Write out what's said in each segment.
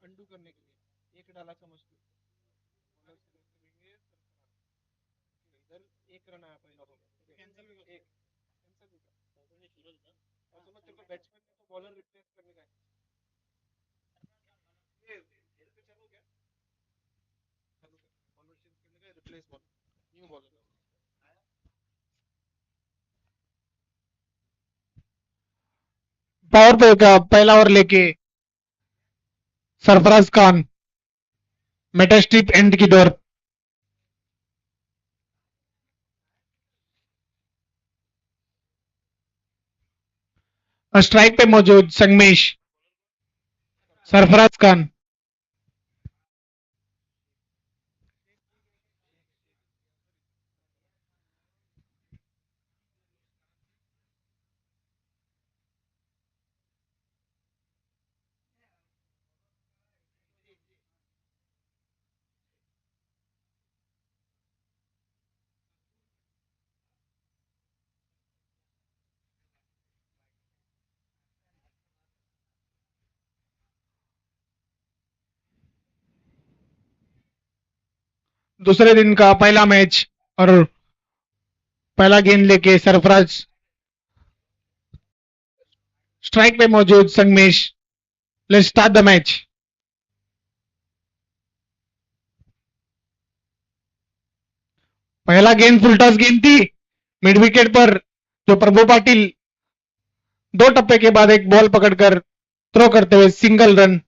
Undo करने के लिए एक डाला समझ लो, बॉलर सेलेक्ट करेंगे इधर। एक रन आया पहला बॉल, कैंसिल भी एक कैंसिल भी और समझ तेरे को बैट्समैन में तो बॉलर रिप्लेस करने का है। ये इस पे चालू क्या चालू कर, बॉलर चेंज करने का, replace bowler, new bowler. Power play का पहला ओवर लेके Sarfaraz Khan Meta strip and की डोर। स्ट्राइक पे मौजूद संगमेश, सरफराज खान। दूसरे दिन का पहला मैच और पहला गेंद लेके सरफराज, स्ट्राइक पे मौजूद Sangamesh. Let's start the match. पहला गेंद फुल टॉस गेंद थी मिड विकेट पर, जो प्रभु पाटिल दो टप्पे के बाद एक बॉल पकड़कर थ्रो करते हुए सिंगल रन।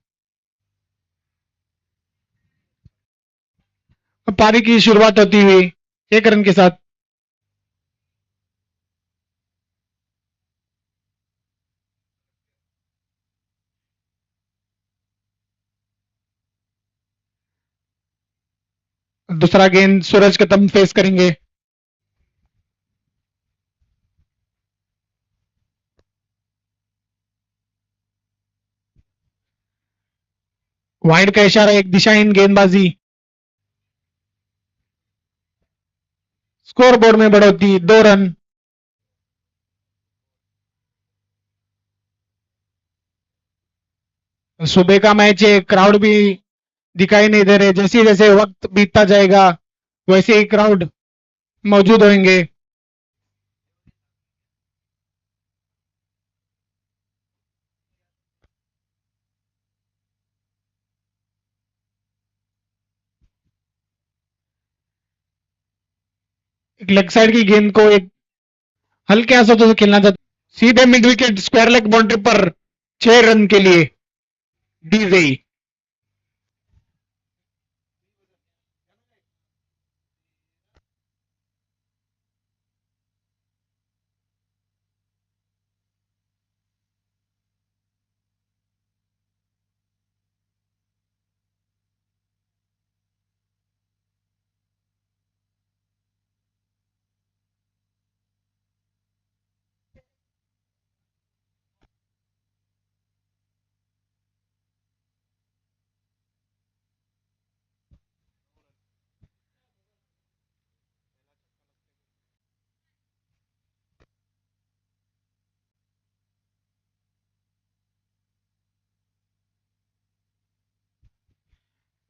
पारी की शुरुआत होती हुई एक रन के साथ। दूसरा गेंद सूरज कदम फेस करेंगे। वाइड का इशारा, एक दिशाहीन गेंदबाजी। स्कोर बोर्ड में बढ़ोतरी 2 रन। सुबह का मैच है, क्राउड भी दिखाई नहीं दे रहे। जैसे जैसे वक्त बीतता जाएगा वैसे ही क्राउड मौजूद होंगे। एक लेग साइड की गेंद को एक हल्के हाथों से खेलना चाहते, सीधे mid wicket square leg boundary पर 6 रन के लिए दी गई।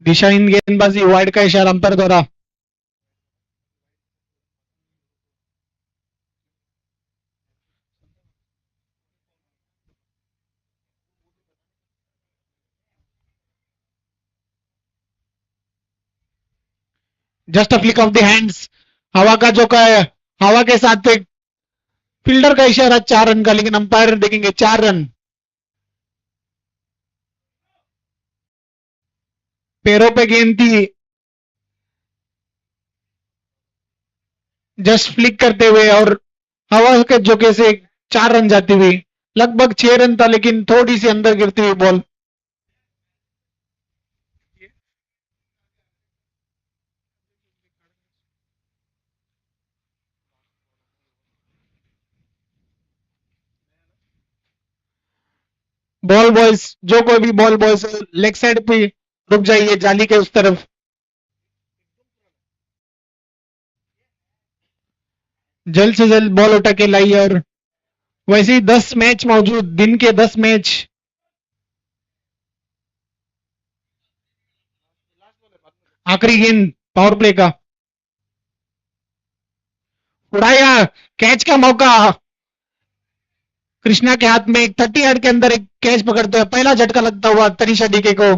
दिशाहीन गेंदबाजी, वाइड का इशारा अंपायर द्वारा। Just a flick of the hands, हवा का झोंका है, हवा के साथ एक फील्डर का इशारा 4 रन का, लेकिन अंपायर देखेंगे 4 रन। पैरों पे गेंद थी, जस्ट फ्लिक करते हुए और हवा के झोंके से 4 रन जाती हुई। लगभग 6 रन था लेकिन थोड़ी सी अंदर गिरती हुई बॉल। बॉल बॉयज, जो कोई भी बॉल बॉयज लेग साइड पे रुक जाइए, जाली के उस तरफ। जल्द से जल्द बॉल उठा के लाइए। और वैसे ही 10 मैच मौजूद, दिन के 10 मैच। आखिरी गेंद पावर प्ले का, उड़ाया, कैच का मौका। कृष्णा के हाथ में एक 30 यार्ड के अंदर एक कैच पकड़ते हुए पहला झटका लगता हुआ तनिषा डीके को।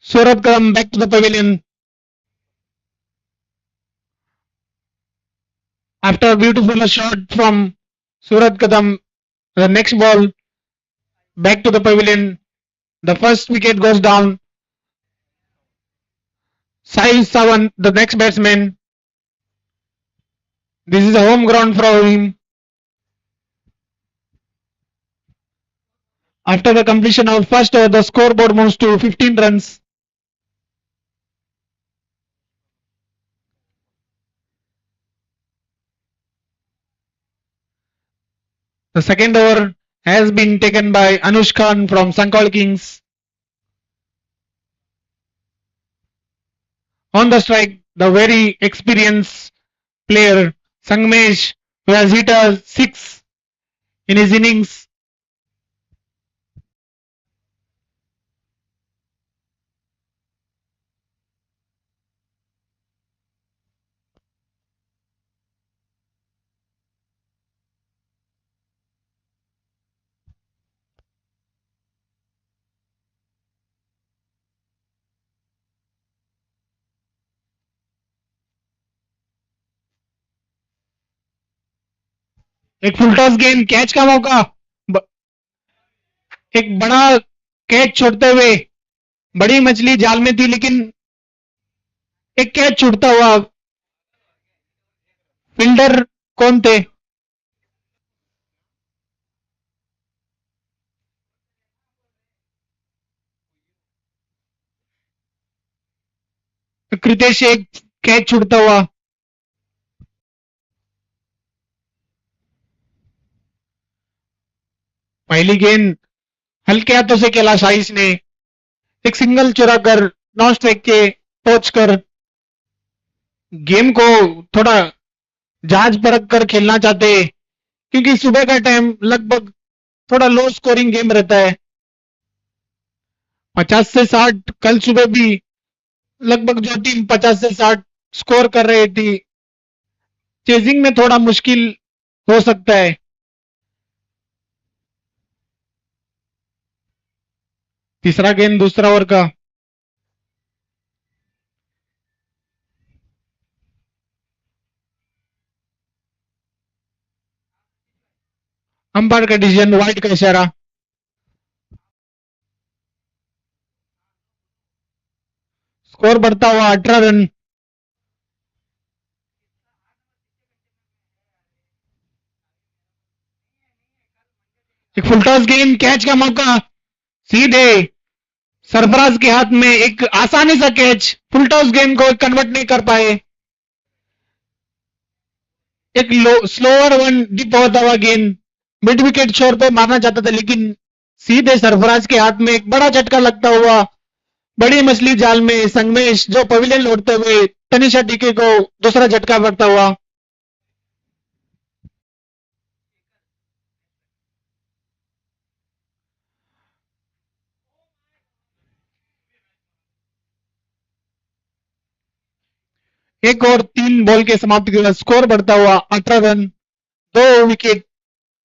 Saurabh Kadam back to the pavilion after a beautiful shot from Suraj Kadam. The next ball back to the pavilion. The first wicket goes down. Sai Sawan, the next batsman. This is a home ground for him. After the completion of first over, the scoreboard moves to 15 runs. The second over has been taken by Anush Khan from Sankol Kings. On the strike, the very experienced player Sangmesh, who has hit a 6 in his innings. एक full toss गेंद, catch का मौका, एक बड़ा catch छोड़ते हुए, बड़ी मछली जाल में थी लेकिन एक कैच छूटता हुआ। फील्डर कौन थे? कृतेश, एक कैच छूटता हुआ। पहली गेंद हल्के हाथों से खेला साइस ने, एक सिंगल चुरा कर नॉन स्ट्राइक के पहुंच कर गेम को थोड़ा जांच परख कर खेलना चाहते हैं, क्योंकि सुबह का टाइम लगभग थोड़ा लो स्कोरिंग गेम रहता है। 50 से 60 कल सुबह भी लगभग जो टीम 50 से 60 स्कोर कर रही थी, चेजिंग में थोड़ा मुश्किल हो सकता है। तीसरा गेंद दूसरा ओवर का, अंपायर का डिसीजन, वाइड का इशारा। स्कोर बढ़ता हुआ 18 रन। एक फुल टॉस गेंद, कैच का मौका, सीधे सरफराज के हाथ में एक आसानी सा कैच, फुल टॉस गेंद को कन्वर्ट नहीं कर पाए। एक स्लोअर वन डिप होता हुआ गेंद मिड विकेट छोर पे मारना चाहता था, लेकिन सीधे सरफराज के हाथ में एक बड़ा झटका लगता हुआ बड़ी मछली जाल में संगमेश जो पवेलियन लौटते हुए तनिषा टीके को दूसरा झटका पड़ता हुआ। एक और 3 बॉल के समाप्ति के बाद स्कोर बढ़ता हुआ 18 रन, 2 विकेट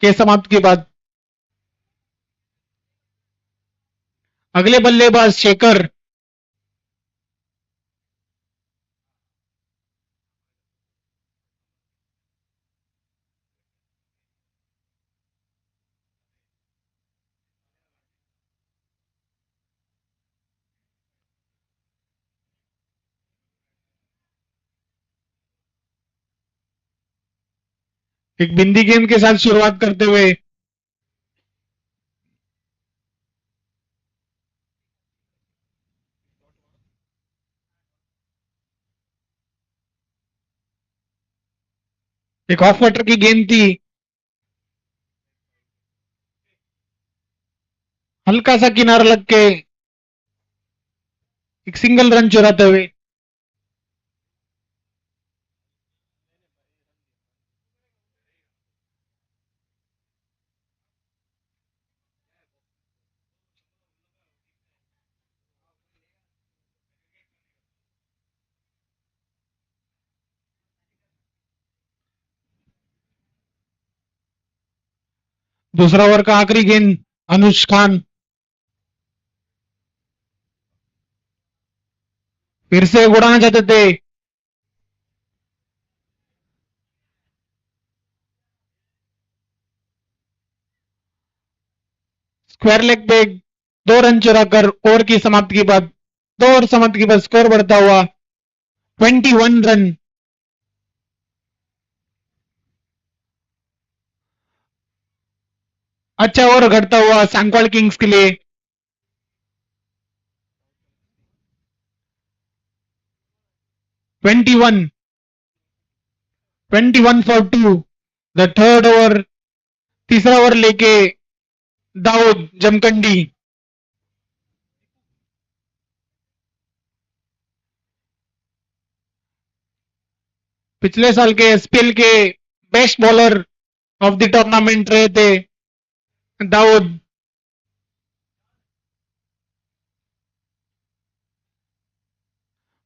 के समाप्ति के बाद। अगले बल्लेबाज शेखर, एक बिंदी गेंद के साथ शुरुआत करते हुए एक ऑफ वाटर की गेंद थी, हल्का सा किनारा लग के एक सिंगल रन चुराते हुए। दूसरा ओवर का आखिरी गेंद अनुज खान, फिर से उड़ाना चाहते थे, स्क्वायर लेग पे 2 रन चुराकर ओवर की समाप्ति के बाद 2 ओवर समाप्ति के बाद स्कोर बढ़ता हुआ 21 रन। अच्छा ओवर घटता हुआ सांकवाल किंग्स के लिए। 21 फॉर 2, द थर्ड ओवर, तीसरा ओवर लेके दाऊद जमखंडी। पिछले साल के एसपीएल के best bowler of the tournament रहे थे दाऊद।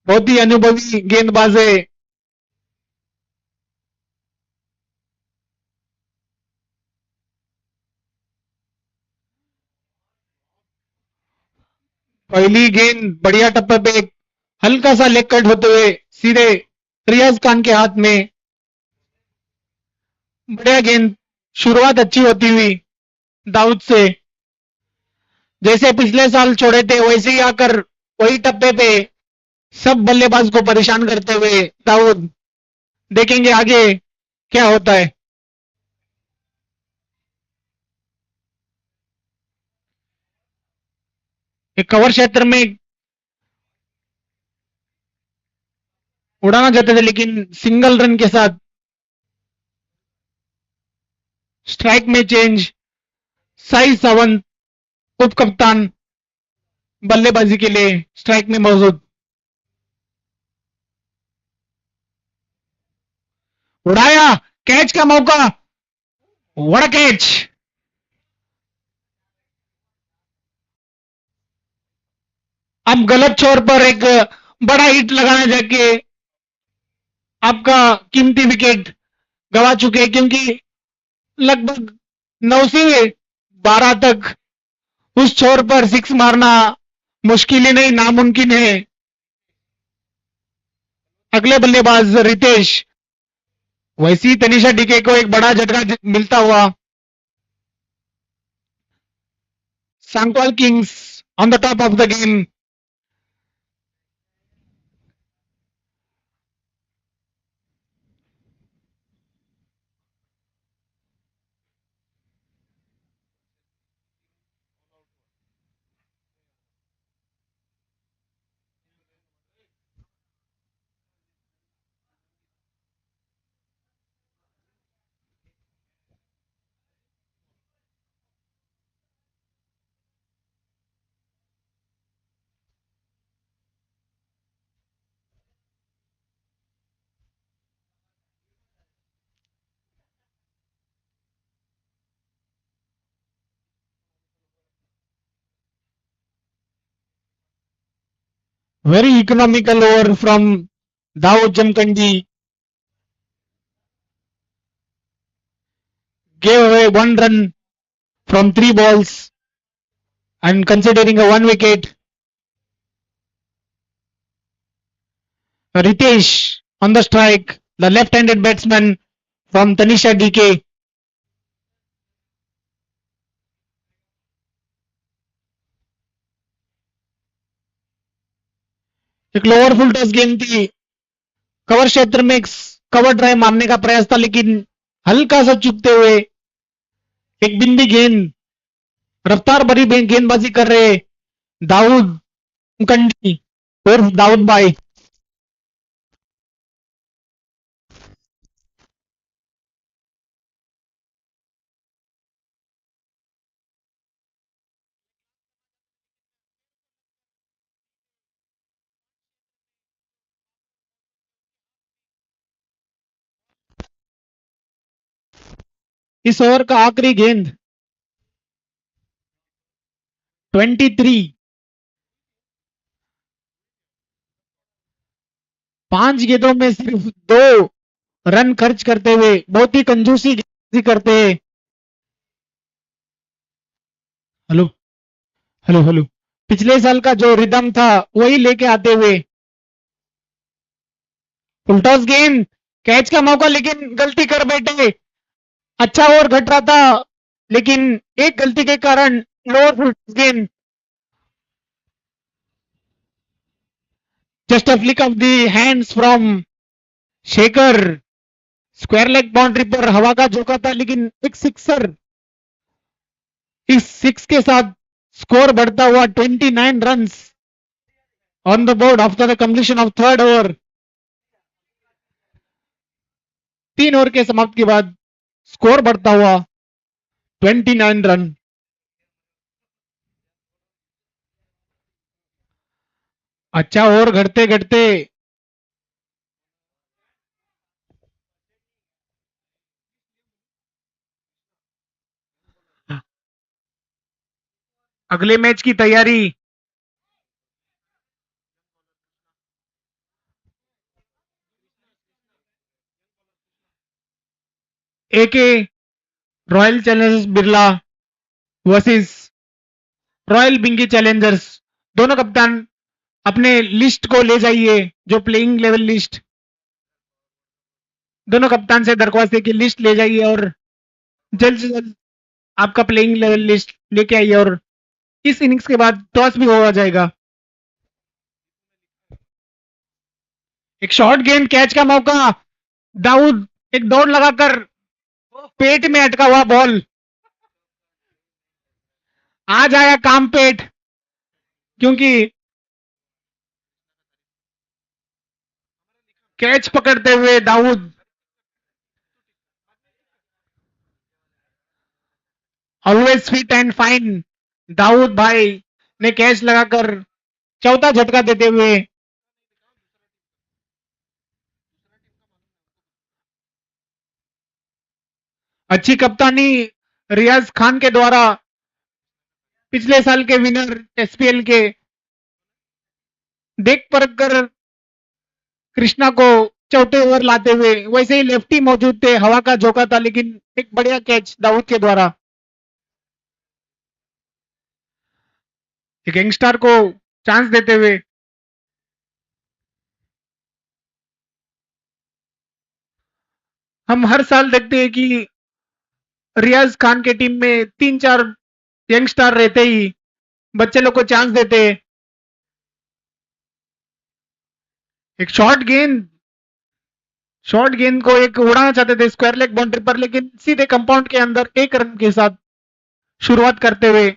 बहुत ही अनुभवी गेंदबाज है। पहली गेंद बढ़िया टप्पे पे हल्का सा लेग कट होते हुए सीधे रियाज खान के हाथ में। बढ़िया गेंद, शुरुआत अच्छी होती हुई दाऊद से। जैसे पिछले साल छोड़े थे वैसे ही आकर वही टप्पे पे सब बल्लेबाज को परेशान करते हुए दाऊद। देखेंगे आगे क्या होता है। एक कवर क्षेत्र में उड़ाना चाहते थे लेकिन सिंगल रन के साथ स्ट्राइक में चेंज। साई सावंत उप कप्तान बल्लेबाजी के लिए स्ट्राइक में मौजूद। उड़ाया, कैच का मौका, व्हाट अ कैच। अब गलत छोर पर एक बड़ा हिट लगाने जाके आपका कीमती विकेट गवा चुके हैं, क्योंकि लगभग 9 से 12 तक उस छोर पर सिक्स मारना मुश्किल ही नहीं नामुमकिन है। अगले बल्लेबाज रितेश। वैसी तनिषा डीके को एक बड़ा झटका मिलता हुआ। Sankwal Kings on the top of the game. Very economical over from Dawood Jamkandi. Gave away 1 run from 3 balls and considering a 1 wicket. Ritesh on the strike, the left-handed batsman from Tanisha DK. एक lower full toss गेंद थी, cover क्षेत्र में एक cover drive मारने का प्रयास था लेकिन हल्का सा चूकते हुए एक बिंदी गेंद, रफ्तार भरी गेंदबाजी कर रहे दाऊद कंडी और दाऊद भाई। इस ओवर का आखिरी गेंद 23, 5 गेंदों में सिर्फ 2 रन खर्च करते हुए बहुत ही कंजूसी करते हैं हेलो हेलो हेलो। पिछले साल का जो रिदम था वही लेके आते हुए फुलटॉस गेंद, कैच का मौका लेकिन गलती कर बैठे। अच्छा ओवर घट रहा था लेकिन एक गलती के कारण लोअर फुलटॉस गेंद। Just a flick of the hands from Shekhar. Square leg boundary पर हवा का झोंका था लेकिन एक सिक्सर। इस सिक्स के साथ स्कोर बढ़ता हुआ 29 runs on the board after the completion of third over. 3 over के समाप्ति के बाद स्कोर बढ़ता हुआ 29 रन। अच्छा ओवर घटते घटते अगले मैच की तैयारी। AK royal Challengers Birla versus royal बिंगी चैलेंजर्स। दोनों कप्तान अपने लिस्ट को ले जाइए, जो प्लेइंग लेवल लिस्ट। दोनों कप्तान से दरख्वास्त है कि लिस्ट ले जाइए और जल्द से जल्द आपका प्लेइंग लेवल लिस्ट लेके आइए। और इस इनिंग्स के बाद टॉस भी हो जाएगा। एक शॉर्ट गेंद, कैच का मौका। दाऊद एक दौड़ लगाकर पेट में अटका हुआ बॉल आ जाएगा काम पेट, क्योंकि कैच पकड़ते हुए Dawood always fit and fine. Dawood भाई ने कैच लगाकर चौथा झटका देते हुए अच्छी कप्तानी रियाज खान के द्वारा पिछले साल के विनर एसपीएल के देख परख कर कृष्णा को चौथे ओवर लाते हुए। वैसे ही लेफ्टी मौजूद थे, हवा का झोंका था लेकिन एक बढ़िया कैच दाऊद के द्वारा। एक यंगस्टर को चांस देते हुए हम हर साल देखते हैं कि रियाज खान के टीम में 3-4 यंगस्टर रहते ही बच्चे लोग को चांस देते हैं। एक शॉर्ट गेंद को एक उड़ाना चाहते थे स्क्वायर लेग बाउंड्री पर, लेकिन सीधे कंपाउंड के अंदर 1 रन के साथ शुरुआत करते हुए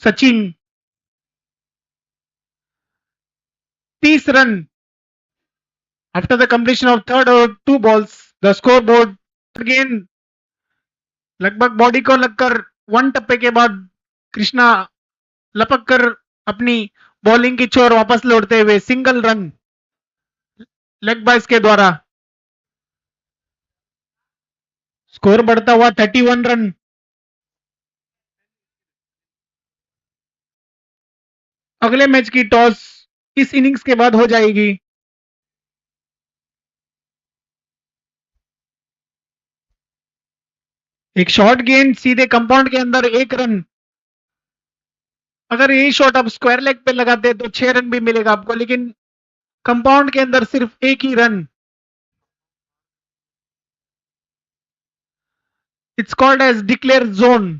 Sachin 30 run after the completion of third और 2 बॉल्स। द स्कोर बोर्ड गेंद लगभग बॉडी को लगकर 1 टप्पे के बाद कृष्णा लपक कर अपनी बॉलिंग की छोर वापस लौटते हुए सिंगल रन लेग बाइस के द्वारा। स्कोर बढ़ता हुआ 31 रन। अगले मैच की टॉस इस इनिंग्स के बाद हो जाएगी। एक शॉर्ट गेंद सीधे कंपाउंड के अंदर 1 रन। अगर यही शॉट आप स्क्वायर लेग पे लगाते तो 6 रन भी मिलेगा आपको, लेकिन कंपाउंड के अंदर सिर्फ 1 ही run. It's called as declare zone.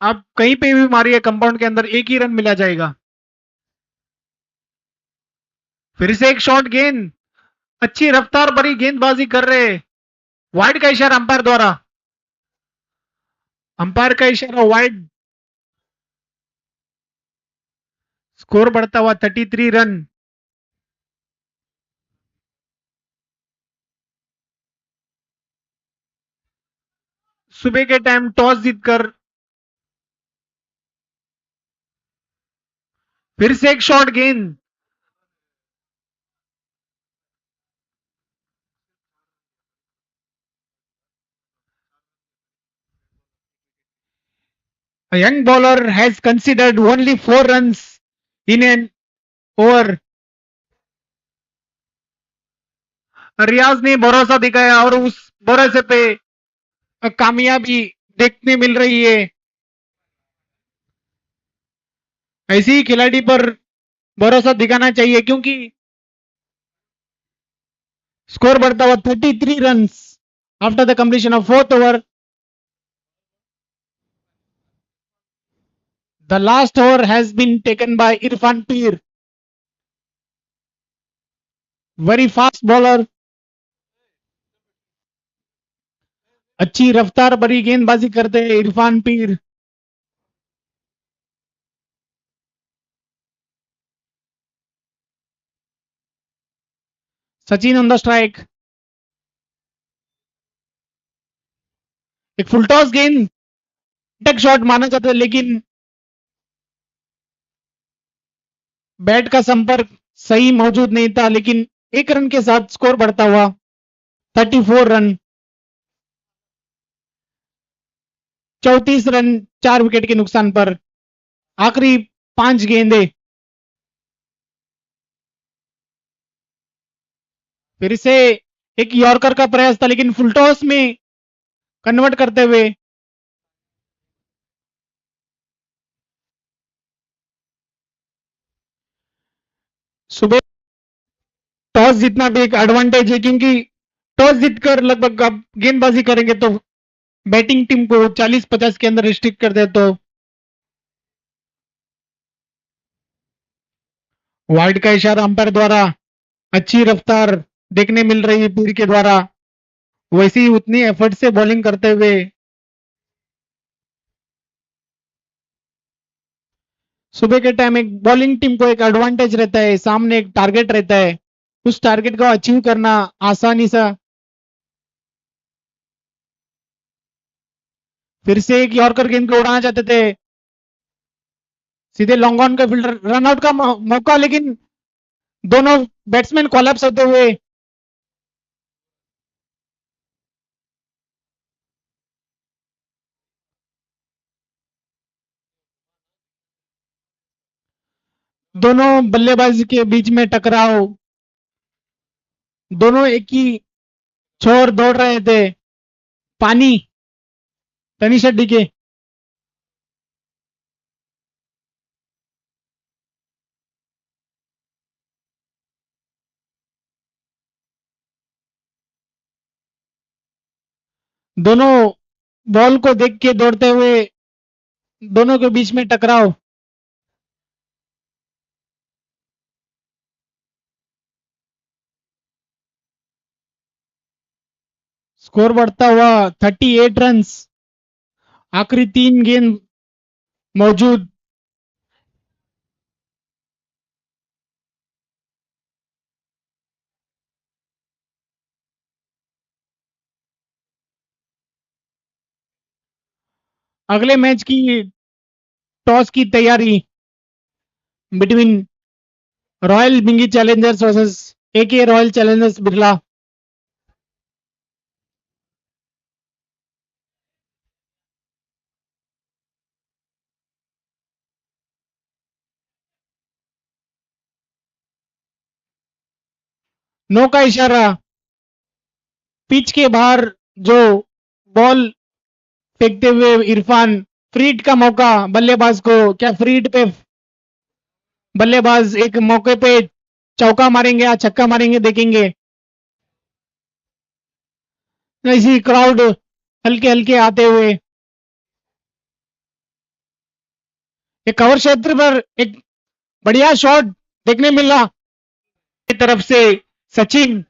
आप कहीं पे भी मारिए, कंपाउंड के अंदर 1 ही रन मिला जाएगा। फिर से एक शॉर्ट गेंद, अच्छी रफ्तार भरी गेंदबाजी कर रहे। वाइड का इशारा अंपायर द्वारा। अंपायर का इशारा वाइड। स्कोर बढ़ता हुआ 33 रन। सुबह के टाइम टॉस जीतकर फिर से एक शॉर्ट गेंद, a young bowler has considered only 4 runs in an over। रियाज ने भरोसा दिखाया और उस भरोसे पे कामयाबी देखने मिल रही है। ऐसे ही खिलाड़ी पर भरोसा दिखाना चाहिए क्योंकि स्कोर बढ़ता हुआ 33 run after the completion of fourth over. The last over has been taken by Irfan Pir. Very fast bowler. अच्छी रफ्तार भरी गेंदबाजी करते हैं इरफान पीर. Sachin on the strike. एक फुल टॉस गेंद टेक शॉट माना जाता है लेकिन बैट का संपर्क सही मौजूद नहीं था. लेकिन एक रन के साथ स्कोर बढ़ता हुआ 34 रन. 34 रन 4 विकेट के नुकसान पर. आखिरी 5 गेंदे. फिर से एक यॉर्कर का प्रयास था लेकिन फुल टॉस में कन्वर्ट करते हुए सुबह टॉस जीतना भी एक एडवांटेज है क्योंकि टॉस जीतकर लगभग आप गेंदबाजी करेंगे तो बैटिंग टीम को 40-50 के अंदर रिस्ट्रिक्ट कर दे तो वाइड का इशारा अंपायर द्वारा. अच्छी रफ्तार देखने मिल रही है पीर के द्वारा. वैसे ही उतनी एफर्ट से बॉलिंग करते हुए सुबह के टाइम एक बॉलिंग टीम को एक एडवांटेज रहता है. सामने एक टारगेट रहता है. उस टारगेट को अचीव करना आसानी से. फिर से एक यॉर्कर गेंद को उड़ाना चाहते थे. सीधे लॉन्ग ऑन का फील्डर रन आउट का मौका लेकिन दोनों बैट्समैन कोलैप्स होते हुए दोनों बल्लेबाज के बीच में टकराव. दोनों एक ही छोर दौड़ रहे थे. पानी तनीश शेट्टी के. दोनों बॉल को देख के दौड़ते हुए दोनों के बीच में टकराव. स्कोर बढ़ता हुआ 38 रन. आखिरी 3 गेंद मौजूद. अगले मैच की टॉस की तैयारी बिटवीन रॉयल बिंगी Challengers versus AK royal Challengers Birla. No का इशारा. पिच के बाहर जो बॉल फेंकते हुए इरफान. फ्रीड का मौका बल्लेबाज को. क्या फ्रीड पे बल्लेबाज एक मौके पे चौका मारेंगे या छक्का मारेंगे देखेंगे. ऐसी क्राउड हल्के हल्के आते हुए एक कवर क्षेत्र पर एक बढ़िया शॉट देखने मिला की तरफ से सचिन.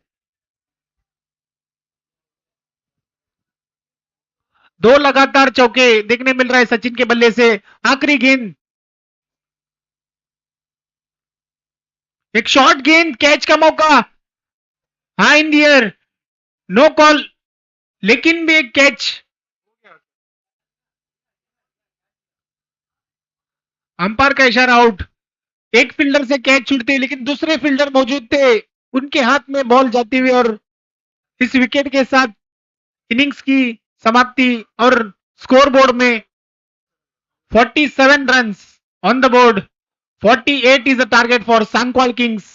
दो लगातार चौके देखने मिल रहा है सचिन के बल्ले से. आखिरी गेंद एक शॉर्ट गेंद कैच का मौका. High in the air. No call लेकिन भी एक कैच. अंपायर का इशारा आउट. एक फील्डर से कैच छूटते लेकिन दूसरे फील्डर मौजूद थे. उनके हाथ में बॉल जाती हुई और इस विकेट के साथ इनिंग्स की समाप्ति. और स्कोर बोर्ड में 47 run on the board. 48 is the target for Sankwal Kings.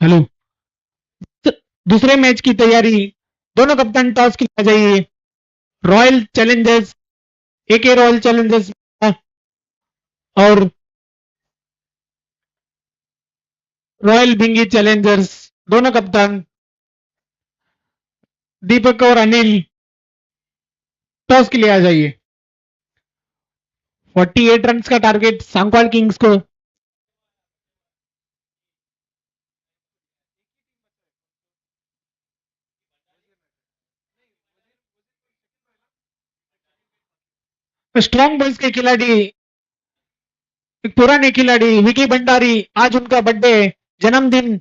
Hello. दूसरे मैच की तैयारी, दोनों कप्तान टॉस के लिए आ जाइए। रॉयल चैलेंजर्स, एके रॉयल चैलेंजर्स और रॉयल बिंगी चैलेंजर्स, दोनों कप्तान दीपक और अनिल टॉस के लिए आ जाइए। 48 रन का टारगेट सांगवाल किंग्स को। स्ट्रॉन्ग बॉयज के खिलाड़ी, एक पुराने खिलाड़ी विकी भंडारी, आज उनका बर्थडे है। जन्मदिन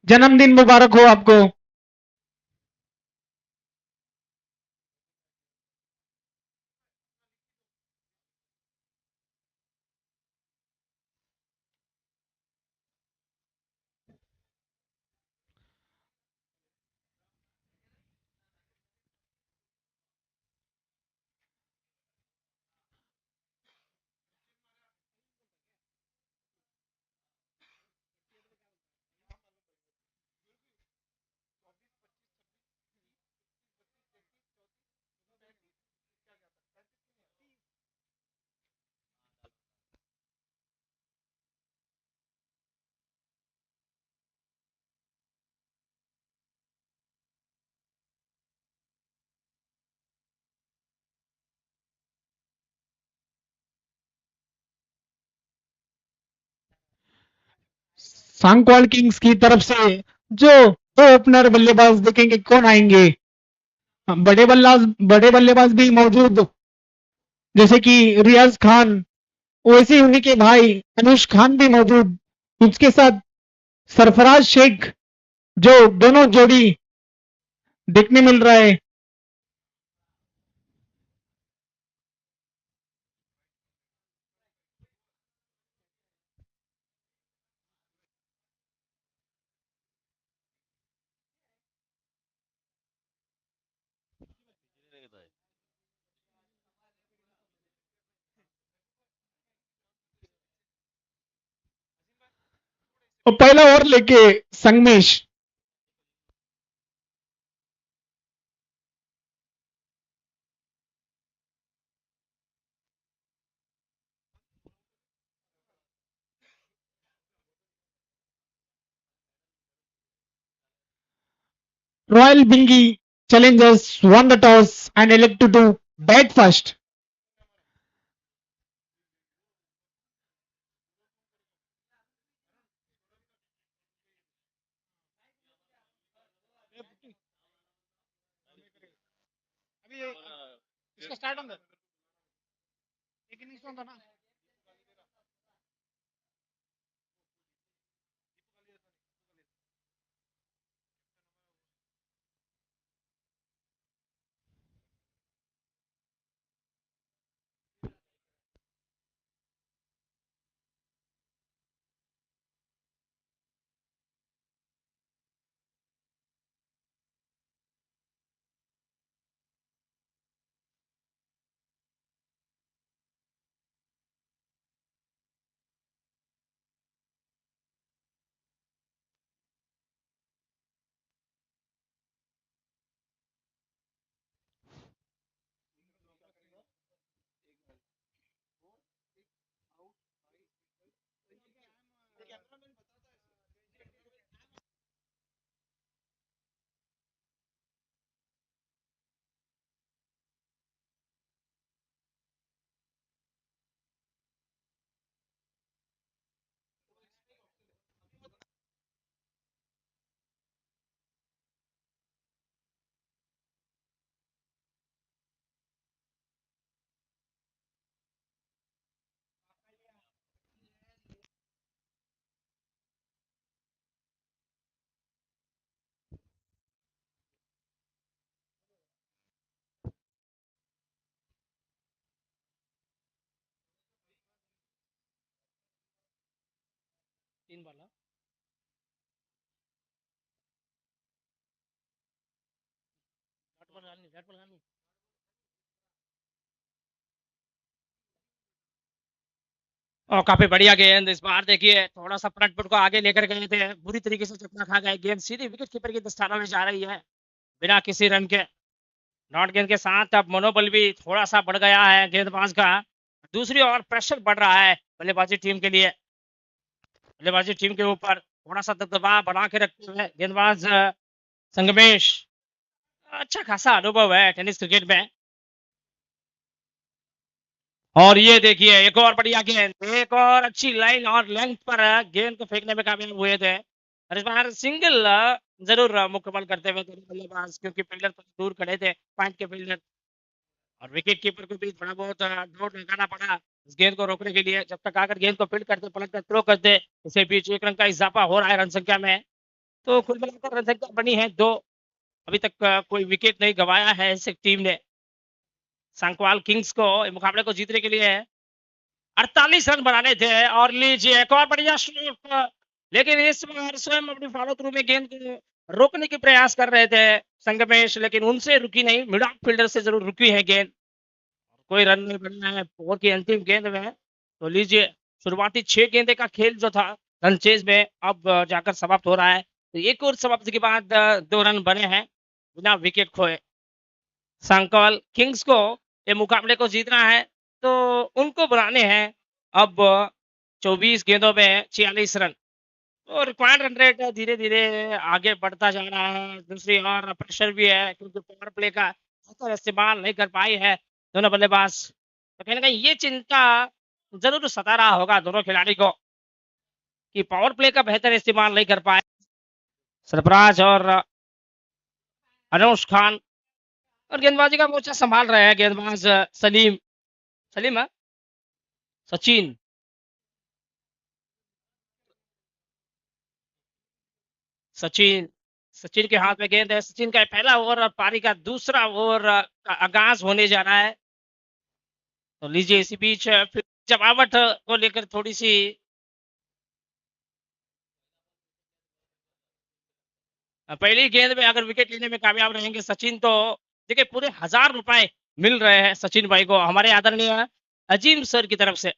जन्मदिन मुबारक हो आपको। सांगवाल किंग्स की तरफ से जो दो ओपनर बल्लेबाज देखेंगे कौन आएंगे। बड़े बल्लेबाज भी मौजूद, जैसे कि रियाज खान, वैसे उन्हीं के भाई अनुष खान भी मौजूद, उसके साथ सरफराज शेख, जो दोनों जोड़ी देखने मिल रहा है। और पहला ओवर लेके Sangamesh. Royal Bingi challengers won the toss and elected to bat first. इसका स्टार्ट होगा, एक इनिंग्स होता ना। तीन बार और काफी बढ़िया गेंद इस बार देखिए, थोड़ा सा फ्रंट फुट को आगे लेकर गए थे, बुरी तरीके से चकना खा गए, गेंद सीधी विकेट कीपर के दस्तानों में जा रही है बिना किसी रन के। नॉट गेंद के साथ अब मनोबल भी थोड़ा सा बढ़ गया है गेंदबाज का, दूसरी ओर प्रेशर बढ़ रहा है बल्लेबाजी टीम के लिए, बल्लेबाजी टीम के ऊपर थोड़ा सा दबदबा बना के रखते हुए गेंदबाज संगमेश, अच्छा खासा अनुभव है टेनिस क्रिकेट में। और ये देखिए एक और बढ़िया गेंद, एक और अच्छी लाइन और लेंथ पर गेंद को फेंकने में कामयाब हुए थे, और इस बार सिंगल जरूर मुकम्मल करते हुए दोनों बल्लेबाज, क्योंकि फील्डर दूर खड़े थे, पॉइंट के फील्डर, और विकेट कीपर को भी थोड़ा बहुत दौड़ लगाना पड़ा इस गेंद को रोकने के लिए। जब तक आकर गेंद को फील्ड करते, पलट कर थ्रो करते, इसे बीच एक रन का इजाफा हो रहा है रन संख्या में। तो कुल मिलाकर रन संख्या बनी है 2, अभी तक कोई विकेट नहीं गंवाया है इस टीम ने। सांकवाल किंग्स को मुकाबले को जीतने के लिए 48 रन बनाने थे, और लीजिए एक और बढ़िया शॉट, लेकिन इस बार स्वयं अपनी फॉलो थ्रू में गेंद को रोकने के प्रयास कर रहे थे संगमेश, लेकिन उनसे रुकी नहीं, मिड ऑफ फील्डर से जरूर रुकी है गेंद, कोई रन नहीं बनना है ओवर की अंतिम गेंद में। तो लीजिए शुरुआती 6 गेंदे का खेल जो था रन चेज में, अब जाकर समाप्त हो रहा है। तो एक और समाप्ति के बाद 2 रन बने हैं बिना विकेट खोए। सांकवाल किंग्स को ये मुकाबले को जीतना है, तो उनको बनाने हैं अब 24 गेंदों में 46 रन, तो रिक्वायर्ड रन रेट धीरे धीरे आगे बढ़ता जा रहा है। दूसरी ओर प्रेशर भी है, क्योंकि पावर प्ले का बेहतर इस्तेमाल नहीं कर पाई है दोनों बल्लेबाज, तो कहीं ना कहीं ये चिंता जरूर सता रहा होगा दोनों खिलाड़ी को कि पावर प्ले का बेहतर इस्तेमाल नहीं कर पाए। सरफराज और अनूश खान, और गेंदबाजी का मोर्चा संभाल रहे हैं गेंदबाज सलीम, सलीम है सचिन, सचिन, सचिन के हाथ में गेंद है, सचिन का पहला ओवर और पारी का दूसरा ओवर का आगाज होने जा रहा है। तो लीजिए इसी बीच फिर जमावट को लेकर थोड़ी सी पहली गेंद में अगर विकेट लेने में कामयाब रहेंगे सचिन, तो देखिए पूरे 1000 रुपए मिल रहे हैं सचिन भाई को हमारे आदरणीय अजीम सर की तरफ से।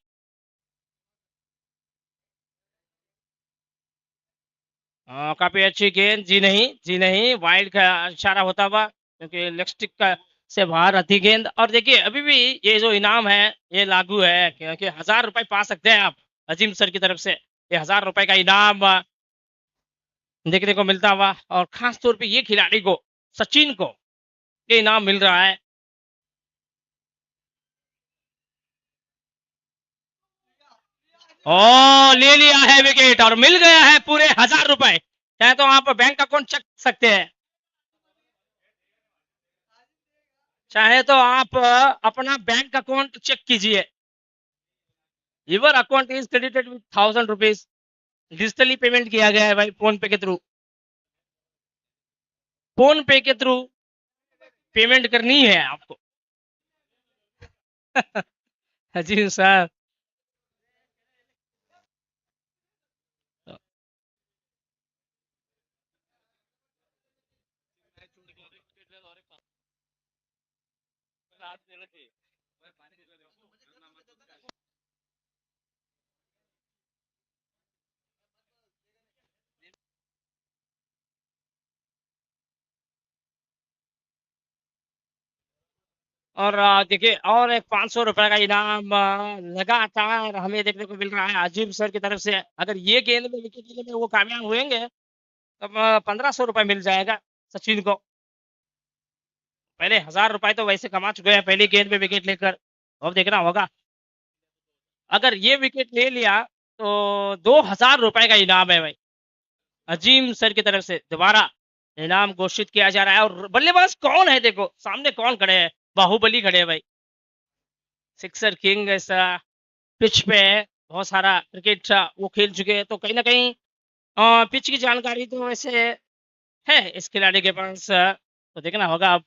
काफी अच्छी गेंद, जी नहीं, जी नहीं, वाइड का इशारा होता हुआ, क्योंकि लेग स्टिक का से बाहर आती गेंद। और देखिए अभी भी ये जो इनाम है ये लागू है, क्योंकि 1000 रुपए पा सकते हैं आप अजीम सर की तरफ से, ये 1000 रुपए का इनाम देखने को मिलता हुआ, और खास तौर पे ये खिलाड़ी को, सचिन को, ये इनाम मिल रहा है। ओ ले लिया है विकेट और मिल गया है पूरे 1000 रुपए, चाहे तो आप बैंक अकाउंट चेक सकते हैं, चाहे तो आप अपना बैंक अकाउंट चेक कीजिए। Your account is credited with 1000 rupees, digitally payment किया गया है भाई, फोन पे के थ्रू, फोन पे के थ्रू पेमेंट करनी है आपको। जी सर। और देखिए और एक 500 रुपए का इनाम लगातार हमें देखने को मिल रहा है अजीम सर की तरफ से। अगर ये गेंद में विकेट लेने में वो कामयाब हुएंगे, तब 1500 रुपए मिल जाएगा सचिन को। पहले 1000 रुपए तो वैसे कमा चुके हैं पहली गेंद में विकेट लेकर, अब देखना होगा अगर ये विकेट ले लिया तो 2000 रुपए का इनाम है भाई, अजीम सर की तरफ से दोबारा इनाम घोषित किया जा रहा है। और बल्लेबाज कौन है, देखो सामने कौन खड़े हैं, बाहुबली खड़े हैं भाई, सिक्सर किंग ऐसा पिच पे बहुत सारा क्रिकेट वो खेल चुके हैं, तो कहीं ना कहीं पिच की जानकारी तो वैसे है इस खिलाड़ी के पास, तो देखना होगा अब।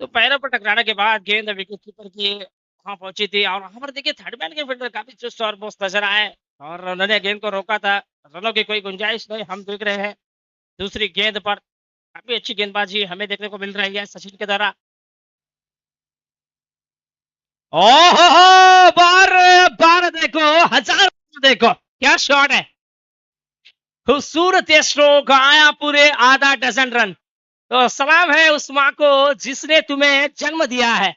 तो पैरों पर टकराने के बाद गेंद विकेट कीपर की वहां पहुंची थी और वहां पर देखिए थर्ड मैन के फील्डर काफी चुस्त और मस्त नजर आए और उन्होंने गेंद को रोका था। रनों की कोई गुंजाइश नहीं, हम देख रहे हैं दूसरी गेंद पर काफी अच्छी गेंदबाजी हमें देखने को मिल रही है सचिन के द्वारा। ओहो बार बार देखो, हजार देखो क्या शॉट है, खूबसूरत ये स्ट्रोक आया पूरे आधा डजन रन। तो सलाम है उस माँ को जिसने तुम्हें जन्म दिया है।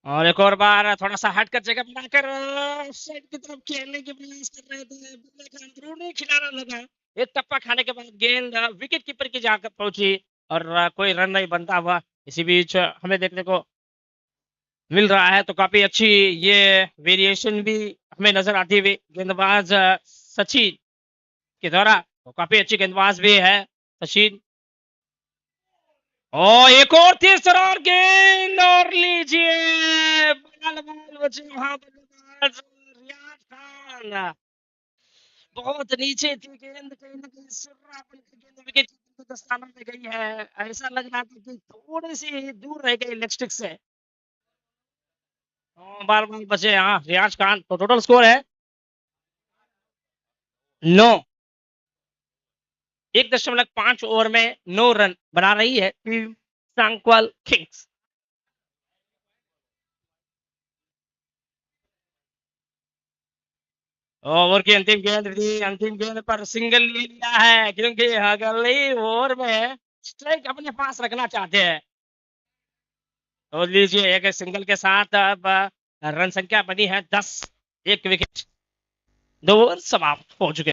और एक और बार थोड़ा सा हटकर जगह बनाकर साइड की तरफ खेलने की प्रयास कर रहे थे, बल्ले का अंदरूनी किनारा लगा, एक टप्पा खाने के बाद गेंद विकेट कीपर की जाकर पहुंची और कोई रन नहीं बनता हुआ इसी बीच हमें देखने को मिल रहा है। तो काफी अच्छी ये वेरिएशन भी हमें नजर आती हुई गेंदबाज सचिन के द्वारा, तो काफी अच्छी गेंदबाज भी है सचिन। और एक और तीसरा और गेंद और लीजिए बल्ला बचे वहां बल्लेबाज रियाज खान, बहुत नीचे थी गेंद, कहीं ना कहीं सुर्रा बन के गेंद विकेट कीपर के दस्तानों में गई है, ऐसा लग रहा था कि थोड़ी सी दूर रह गई लेग स्टिक से। बार बार बचे यहाँ रियाज खान। तो टोटल स्कोर है 9, 1.5 ओवर में 9 रन बना रही है टीम सांकवाल किंग्स। ओवर की अंतिम गेंद थी, अंतिम गेंद पर सिंगल ले लिया है क्योंकि अगली ओवर में स्ट्राइक अपने पास रखना चाहते हैं। तो लीजिए एक सिंगल के साथ अब रन संख्या बनी है 10, 1 विकेट, 2 ओवर समाप्त हो चुके।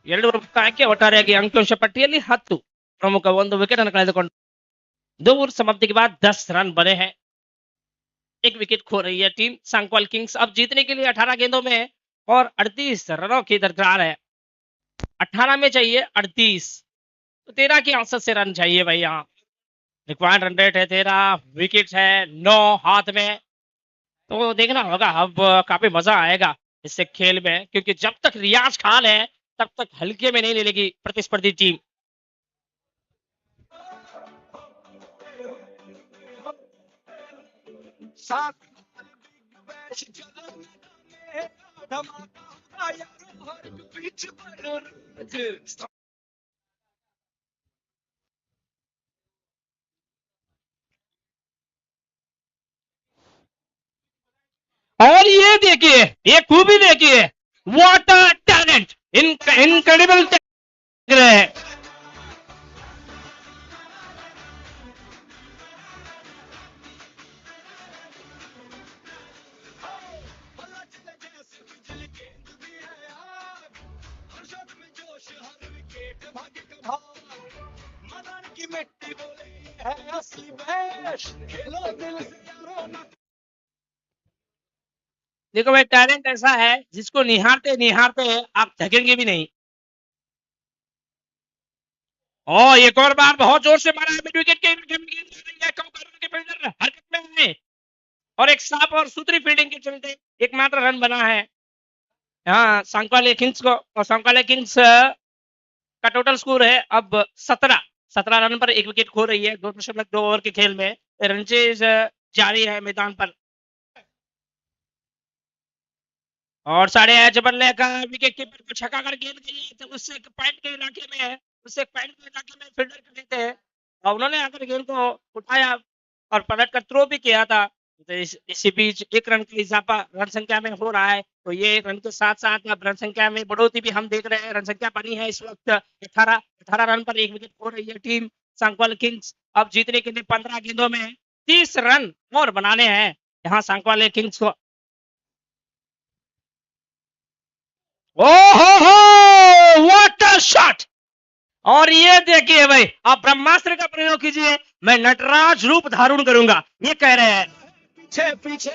2 ರೂಪಾಯಿಗೆ ಒಟ್ಟಾರೆಯಾಗಿ ಅಂಕಿಅಂಶ ಪಟ್ಟಿಯಲ್ಲಿ 10 ಪ್ರಮುಖ 1 ವಿಕೆಟ್ ಅನ್ನು ಕಳೆದುಕೊಂಡು 2 ओवर समाप्ति के बाद 10 रन बने हैं। 1 विकेट खो रही है टीम सांकवाल किंग्स। अब जीतने के लिए 18 गेंदों में और 38 रनों की दरकार है। 18 में चाहिए 38, तो 13 की औसत से रन चाहिए भाई। यहाँ रिक्वायर्ड रन रेट है 13, विकेट है 9 हाथ में। तो देखना होगा अब, काफी मजा आएगा इससे खेल में, क्योंकि जब तक रियाज खान है तब तक हल्के में नहीं ले लेगी प्रतिस्पर्धी टीम। और ये देखिए, ये खूबी देखिए, what a talent, incredible talent है। देखो भाई, टैलेंट ऐसा है जिसको निहारते निहारते आप थकेंगे भी नहीं। और एक और बार बहुत जोर से मारा है, मिड विकेट के फील्डर हरकत में है और एक साफ और सुथरी फील्डिंग के चलते एकमात्र रन बना है यहाँ सांकवाल किंग्स को। और सांकवाल किंग्स का टोटल स्कोर है अब 17 रन पर 1 विकेट खो रही है 2.2 ओवर के खेल में। रनचेज जारी है मैदान पर और साढ़े एज बल्ले का विकेट कीपर को छक्का कर गेंद गई है, तो उससे पॉइंट के इलाके में फील्डर कर लेते हैं और उन्होंने आकर गेंद को उठाया और पलट कर थ्रो भी किया था। तो इसी बीच 1 रन का इजाफा रन संख्या में हो रहा है। तो ये रन के साथ साथ अब रन संख्या में बढ़ोतरी भी हम देख रहे हैं। रन संख्या बनी है इस वक्त 18 रन पर 1 विकेट खो रही है टीम सांकवाल किंग्स। अब जीतने के लिए 15 गेंदों में 30 रन और बनाने हैं यहाँ सांकवाल किंग्स को। ओहो व्हाट अ शॉट! और ये देखिए भाई, आप ब्रह्मास्त्र का प्रयोग कीजिए, मैं नटराज रूप धारण करूंगा, ये कह रहे हैं। पीछे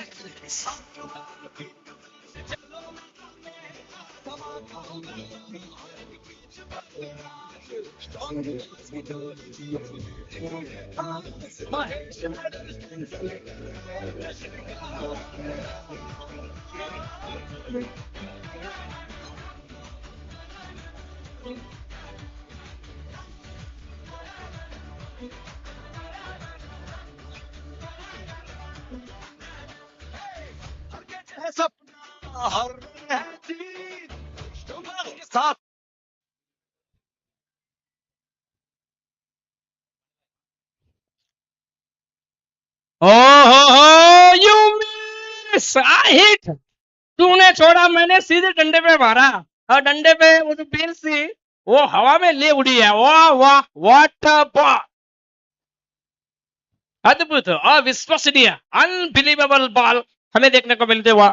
ओहो यू मिस आई हिट। तूने छोड़ा, मैंने सीधे डंडे पे मारा और डंडे पे वो जो बेल थी वो हवा में ले उड़ी है। वाह वाह, व्हाट अ बॉल! अद्भुत, अविश्वसनीय, अनबिलीवेबल बॉल हमें देखने को मिलते हुआ।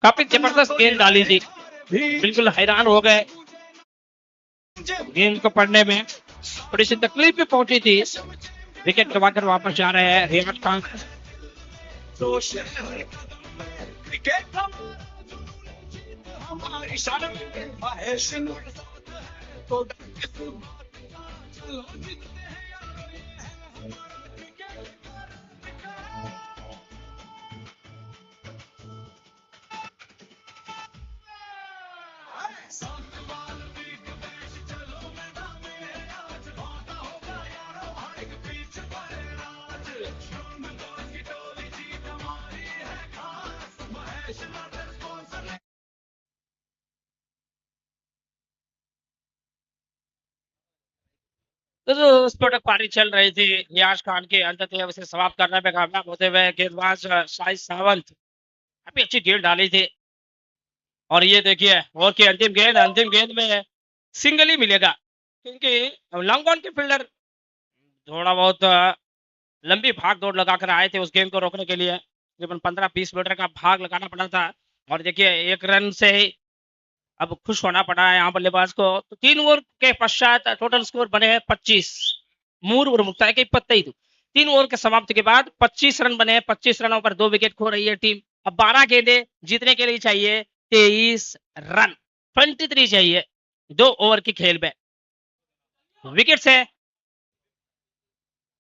काफी जबरदस्त गेंद डाली थी, बिल्कुल हैरान हो गए गेंद को पढ़ने में। थोड़ी सी तकलीफ भी पहुंची थी। विकेट गवाकर वापस जा रहे हैं रियाज खान। तो जो स्फोटक पारी चल रही थी, रियाज खान के अंततः उसे समाप्त करने में कामयाब होते हुए गेंदबाज साई सावंत काफी अच्छी गेंद डाली थी। और ये देखिए ओवर की अंतिम गेंद में सिंगल ही मिलेगा, क्योंकि लॉन्ग ऑन के फील्डर थोड़ा बहुत लंबी भाग दौड़ लगाकर आए थे उस गेंद को रोकने के लिए। तकरीबन 15-20 मीटर का भाग लगाना पड़ा था। और देखिए एक रन से ही अब खुश होना पड़ा है यहाँ बल्लेबाज को। तो 3 ओवर के पश्चात टोटल स्कोर बने हैं 25। 3 ಮುಕ್ತಾಯಕ್ಕೆ 25। 3 ओवर के समाप्ति के बाद 25 रन बने हैं। 25 रनों पर 2 विकेट खो रही है टीम। अब 12 गेंदें जीतने के लिए चाहिए 23 रन, 23 चाहिए 2 ओवर की खेल में। विकेट है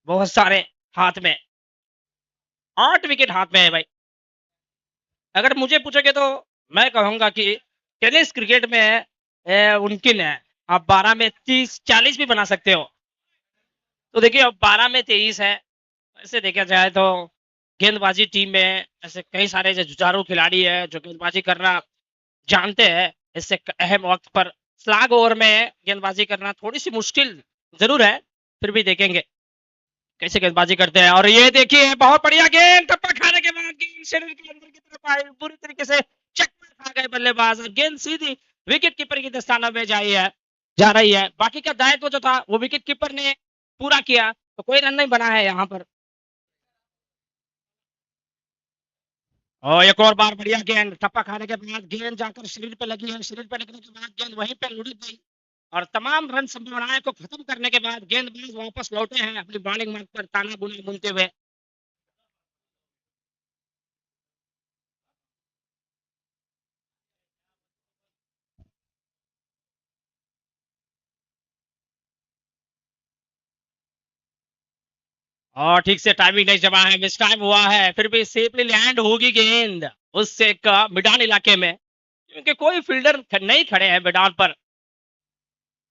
बहुत सारे हाथ में, 8 विकेट हाथ में है भाई। अगर मुझे पूछोगे तो मैं कहूंगा कि टेनिस क्रिकेट में उनकी है, आप 12 में 30-40 भी बना सकते हो। तो देखिए अब 12 में 23 है। ऐसे देखा जाए तो गेंदबाजी टीम में ऐसे कई सारे जो जुझारू खिलाड़ी है जो गेंदबाजी करना जानते हैं। इससे अहम वक्त पर स्लैग ओवर में गेंदबाजी करना थोड़ी सी मुश्किल जरूर है, फिर भी देखेंगे कैसे गेंदबाजी करते हैं। और ये देखिए बहुत बढ़िया गेंद, टप्पा खाने के बाद गेंद शरीर के अंदर की तरफ आई, बुरी तरीके से चक्कर खा गए बल्लेबाज और गेंद सीधी विकेट कीपर की दस्ताना में जा रही है। बाकी का दायित्व जो था वो विकेट कीपर ने पूरा किया, तो कोई रन नहीं बना है यहाँ पर। और एक और बार बढ़िया गेंद, टप्पा खाने के बाद गेंद जाकर शरीर पे लगी है। शरीर पे लगने के बाद गेंद वहीं पे लुढ़क गई और तमाम रन संभावनाएं को खत्म करने के बाद गेंदबाज वापस लौटे हैं अपनी बॉलिंग मार्ग पर ताना बुना बुनते हुए। और ठीक से टाइमिंग नहीं जमा है, मिस टाइम हुआ है, फिर भी सेफली लैंड होगी गेंद उस एक मैदान इलाके में, क्योंकि कोई फील्डर नहीं खड़े हैं मैदान पर।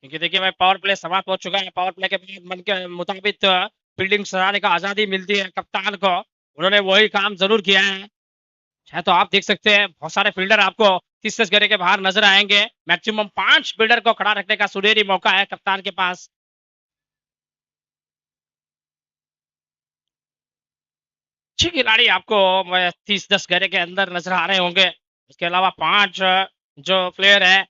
क्योंकि देखिए भाई पावर प्ले समाप्त हो चुका है। पावर प्ले के बाद मन के मुताबिक फील्डिंग सराहने का आजादी मिलती है कप्तान को, उन्होंने वही काम जरूर किया है। चाहे तो आप देख सकते हैं बहुत सारे फील्डर आपको 30 गज के बाहर नजर आएंगे। मैक्सिमम 5 फील्डर को खड़ा रखने का सुनहरी मौका है कप्तान के पास। अच्छे खिलाड़ी आपको 30-10 गज के अंदर नजर आ रहे होंगे। इसके अलावा 5 जो प्लेयर है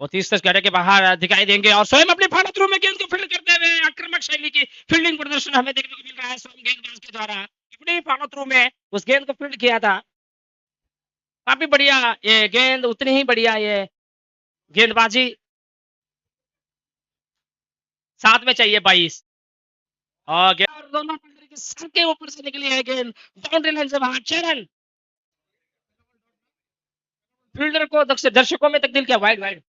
वो 30-10 गज के बाहर दिखाई देंगे और स्वयं अपने भारत थ्रू में गेंद को फील्ड करते हुए आक्रामक शैली की फील्डिंग प्रदर्शन हमें देखने को मिल रहा है स्वयं गेंदबाज के द्वारा। अपने फॉलो थ्रू में उस गेंद को फील्ड किया था। काफी बढ़िया ये गेंद, उतनी ही बढ़िया ये गेंदबाजी। साथ में चाहिए 22 और दोनों फील्डर के सर के ऊपर से निकली है गेंद, बाउंड्री लाइन से बाहर 6 रन। फील्डर को दर्शकों में तब्दील किया, वाइड वाइड।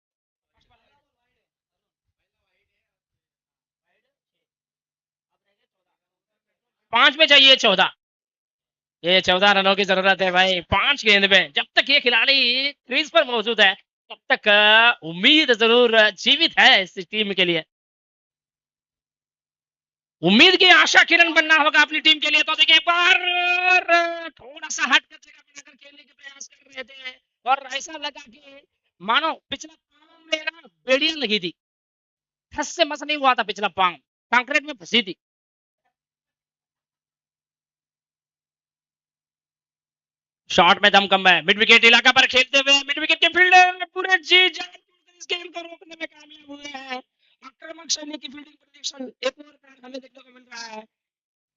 5 में चाहिए 14। ये 14 रनों की जरूरत है भाई 5 गेंद में। जब तक ये खिलाड़ी क्रीज पर मौजूद है तब तक उम्मीद जरूर जीवित है इस टीम के लिए। उम्मीद की आशा किरण बनना होगा अपनी टीम के लिए। तो देखिए एक बार थोड़ा सा हट कर जगह बनाकर खेलने के प्रयास कर रहे थे और ऐसा लगा कि मानो पिछला पांव में ना बेड़ियां लगी थी, ठस से मस नहीं हुआ था, पिछला पांव कंक्रीट में फंसी थी। शॉट में दम कम है, मिड विकेट इलाका पर खेलते हुए मिड विकेट के फील्डर पूरे जी जान इस गेम को रोकने में कामयाब हुए हैं। आक्रामक शैली की फील्डिंग प्रोजेक्शन एक और बार हमें देखने को मिल रहा है।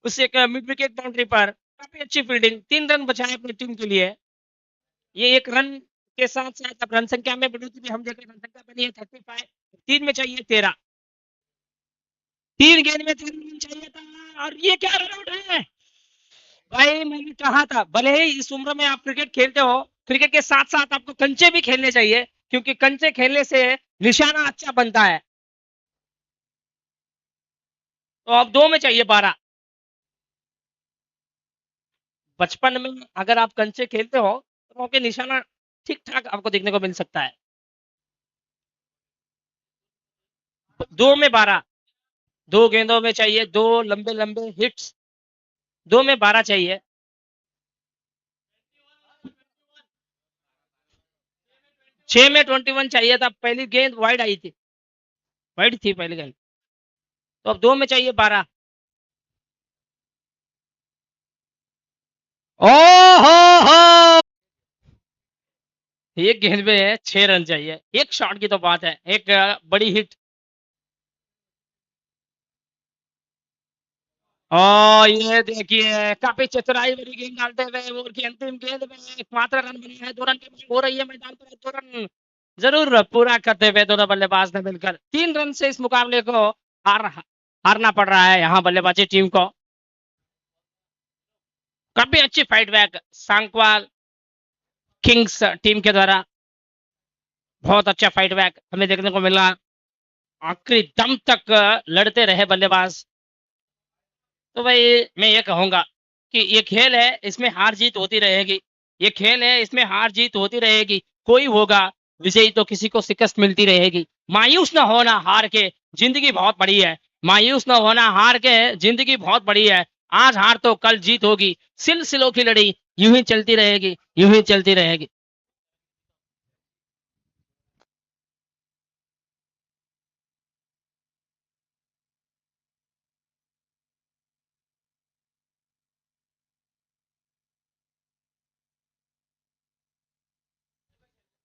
उस एक मिड विकेट बाउंड्री पर काफी अच्छी फील्डिंग, 3 रन बचाए अपनी टीम के लिए। ये 1 रन के साथ साथ अब रन संख्या में बढ़ोतरी भी हम देख रहे हैं। रन संख्या बनी है 35, 3 में चाहिए 13, 3 गेंद में 3 रन चाहिए था और ये क्या रन आउट है भाई। मैंने कहा था भले ही इस उम्र में आप क्रिकेट खेलते हो, क्रिकेट के साथ साथ आपको कंचे भी खेलने चाहिए क्योंकि कंचे खेलने से निशाना अच्छा बनता है। तो अब 2 में चाहिए 12। बचपन में अगर आप कंचे खेलते हो तो आपके निशाना ठीक ठाक आपको देखने को मिल सकता है। 2 में 12, 2 गेंदों में चाहिए 2 लंबे लंबे हिट्स, 2 में 12 चाहिए। 6 में 21 चाहिए था, पहली गेंद वाइड आई थी, वाइड थी पहली गेंद। तो अब 2 में चाहिए 12। ओहो एक गेंद में 6 रन चाहिए, एक शॉट की तो बात है, एक बड़ी हिट। और ये देखिए काफी चतुराई भरी गेंद डालते हुए ओवर की अंतिम गेंद में एकमात्र रन बना है। 2 रन की मांग हो रही है मैदान पर, 2 रन जरूर पूरा करते हुए दोनों बल्लेबाज ने मिलकर 3 रन से इस मुकाबले को हारना पड़ रहा है यहाँ बल्लेबाजी टीम को। काफी अच्छी fight back Sankwal Kings team के द्वारा, बहुत अच्छा फाइट बैक हमें देखने को मिला। आखिरी दम तक लड़ते रहे बल्लेबाज। तो भाई मैं ये कहूंगा कि ये खेल है, इसमें हार जीत होती रहेगी। ये खेल है, इसमें हार जीत होती रहेगी। कोई होगा विजयी तो किसी को शिकस्त मिलती रहेगी। मायूस ना होना हार के, जिंदगी बहुत बड़ी है। मायूस ना होना हार के, जिंदगी बहुत बड़ी है। आज हार तो कल जीत होगी। सिलसिलों की लड़ी यूं ही चलती रहेगी, यूं ही चलती रहेगी।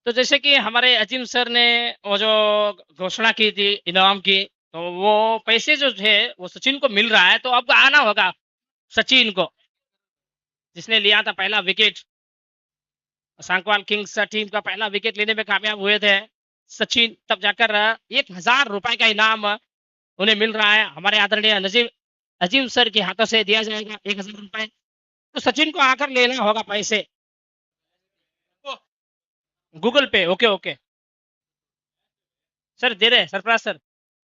तो जैसे कि हमारे अजीम सर ने वो जो घोषणा की थी इनाम की, तो वो पैसे जो थे वो सचिन को मिल रहा है। तो अब आना होगा सचिन को, जिसने लिया था पहला विकेट। सांकवाल किंग्स टीम का पहला विकेट लेने में कामयाब हुए थे सचिन, तब जाकर 1000 रुपए का इनाम उन्हें मिल रहा है। हमारे आदरणीय नजीम अजीम सर के हाथों से दिया जाएगा 1000 रुपए। तो सचिन को आकर लेना होगा पैसे गूगल पे। ओके ओके सर, दे रहे हैं सरफराज सर।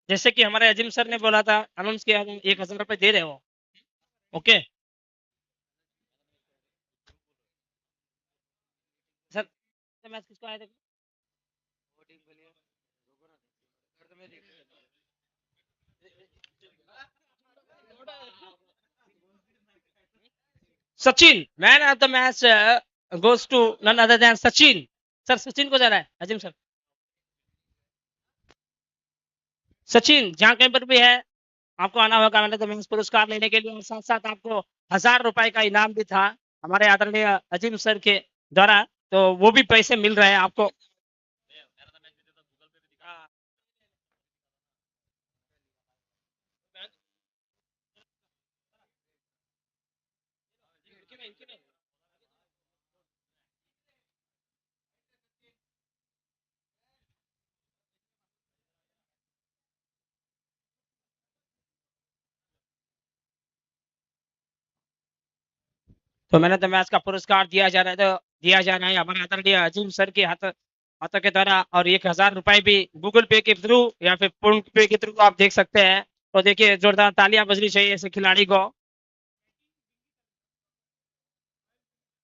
जैसे कि हमारे अजीम सर ने बोला था, अनाउंस किया, 1000 रुपए दे रहे हो। Okay sir. मैच किसको आया था? Sachin man of the match goes to none other than Sachin. Sir Sachin को जा रहा है अजीम सर। सचिन जहां कहीं पर भी है आपको आना होगा मैंने तो मैच पुरस्कार लेने के लिए, और साथ साथ आपको 1000 रुपए का इनाम भी था हमारे आदरणीय अजीम सर के द्वारा। तो वो भी पैसे मिल रहे हैं आपको। तो मैंने तो मैच का पुरस्कार दिया जा रहा था दिया जा रहा है हमारे आदरणीय अजीम सर के हाथों के द्वारा, और 1000 रुपए भी गूगल पे के थ्रू या फिर फोन पे के थ्रू आप देख सकते हैं। तो देखिए जोरदार तालियां बजनी चाहिए ऐसे खिलाड़ी को।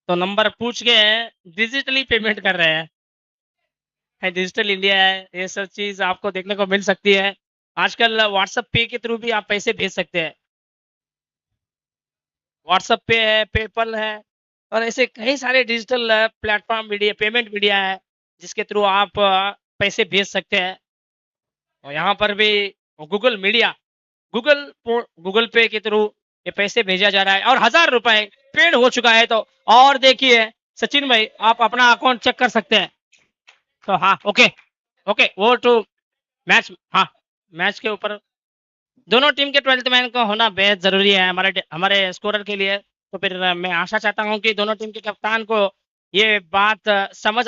तो नंबर पूछ के डिजिटली पेमेंट कर रहे हैं, डिजिटल इंडिया है, ये सब चीज आपको देखने को मिल सकती है। आजकल व्हाट्सएप पे के थ्रू भी आप पैसे भेज सकते हैं, व्हाट्सएप पे है, पेपल है, और ऐसे कई सारे digital platform media payment media है जिसके थ्रू आप पैसे भेज सकते हैं। और यहाँ पर भी गूगल मीडिया, गूगल पे के थ्रू ये पैसे भेजा जा रहा है और 1000 रुपए पेड हो चुका है। तो और देखिए सचिन भाई, आप अपना अकाउंट चेक कर सकते हैं। तो हाँ, ओके ओके, वो टू मैच, हाँ मैच के ऊपर दोनों टीम के 12th मैन को होना बेहद जरूरी है हमारे स्कोरर के लिए। तो फिर मैं आशा चाहता हूं कि दोनों टीम के कप्तान को ये बात समझ